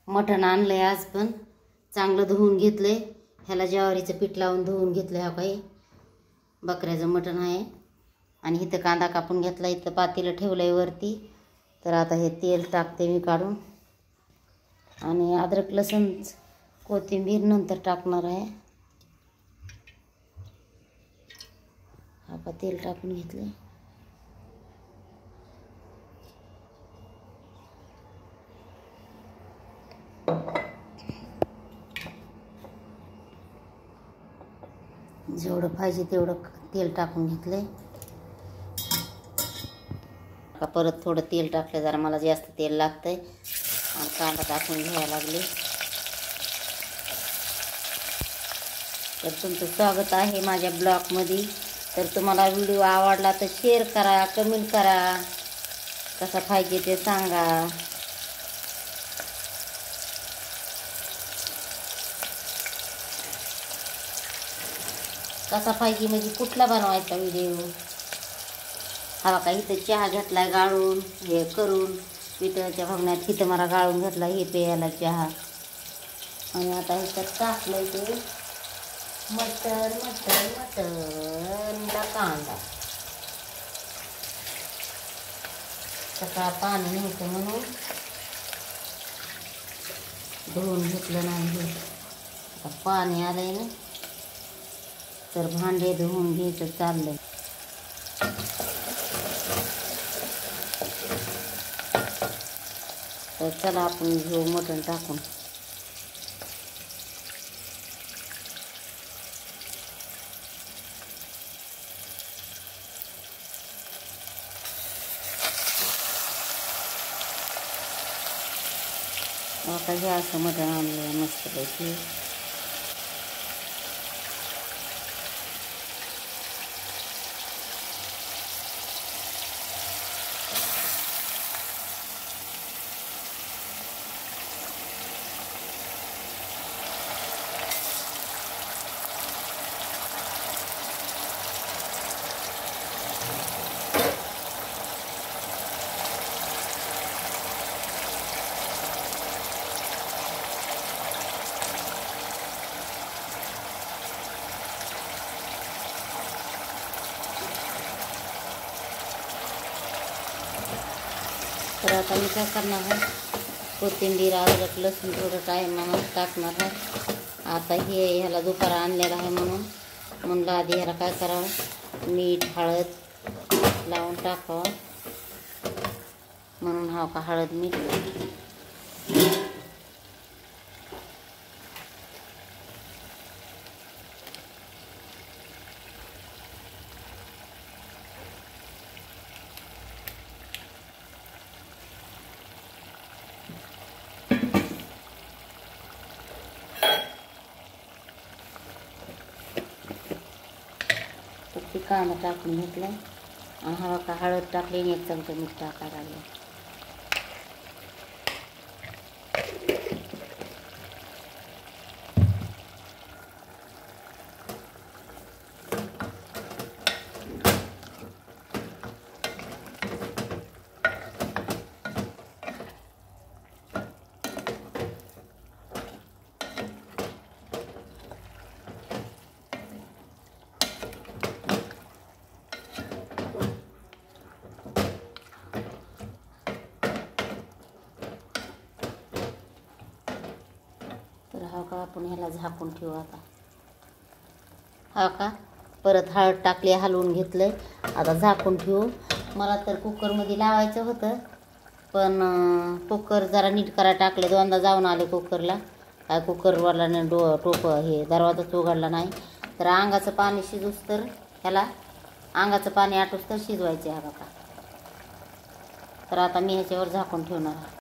मटण आणलंय आज पण चांगलं धुवून घेतलंय. ह्याला ज्वारीचं पीठ लावून धुवून घेतलंय. हा काही बकऱ्याचं मटण आहे. आणि इथं कांदा कापून घेतला. इथं पातेलं ठेवलंय वरती. तर आता हे तेल टाकते मी काढून. आणि अद्रक लसूण कोथिंबीर नंतर टाकणार आहे. आता तेल टाकून घेतले. जेवढं पाहिजे तेवढं तेल टाकून घेतलंय. परत थोडं तेल टाकलं, जरा मला जास्त तेल लागतंय. आणि कांदा टाकून घ्यायला लागले. तर तुमचं स्वागत आहे माझ्या ब्लॉगमध्ये. तर तुम्हाला व्हिडिओ आवडला तर शेअर करा, कमेंट करा, कसा पाहिजे ते सांगा. कसा पाहिजे म्हणजे कुठला बनवायचा व्हिडिओ. हा बघा इथं चहा घेतलाय गाळून हे करून पितळच्या भगण्यात. इथं मला गाळून घेतला हे प्यायला चहा. आणि आता ह्याच्यात टाकलंय ते मटणला कांदा. सकाळ पाणी नव्हतं म्हणून धुवून घेतलं नाही. आता पाणी आलंय ना, तर भांडे धुवून घ्यायचं चाललंय. तर चला आपण घेऊ मटण टाकून. आता हे असं मटण आणलं मस्तपैकी. तर आता मी काय करणार आहे, कोथिंबीर अद्रक लसूण थोडं टायमानं टाकणार आहे. आता हे ह्याला दुपारा आणलेलं आहे म्हणून आधी ह्याला काय करावं, मीठ हळद लावून टाकावं. म्हणून हा का हळद मीठ. ते कांदा टाकून घेतलाय. आणि हा का हळद टाकली आणि 1 चमचा मीठ टाकायला लागलं. तर हा का आपण ह्याला झाकून ठेवू. आता हा का परत हळद टाकली, हलवून घेतलंय. आता झाकून ठेवू. मला तर कुकरमध्ये लावायचं होतं, पण कुकर जरा नीट करायला टाकले. 2दा जाऊन आले कुकरला. काय कुकरवाला टोप हे दरवाजाच उघडला नाही. तर अंगाचं पाणी शिजूस तर ह्याला अंगाचं पाणी आटूस तर शिजवायचे. हा बघा. तर आता मी ह्याच्यावर झाकून ठेवणार आहे.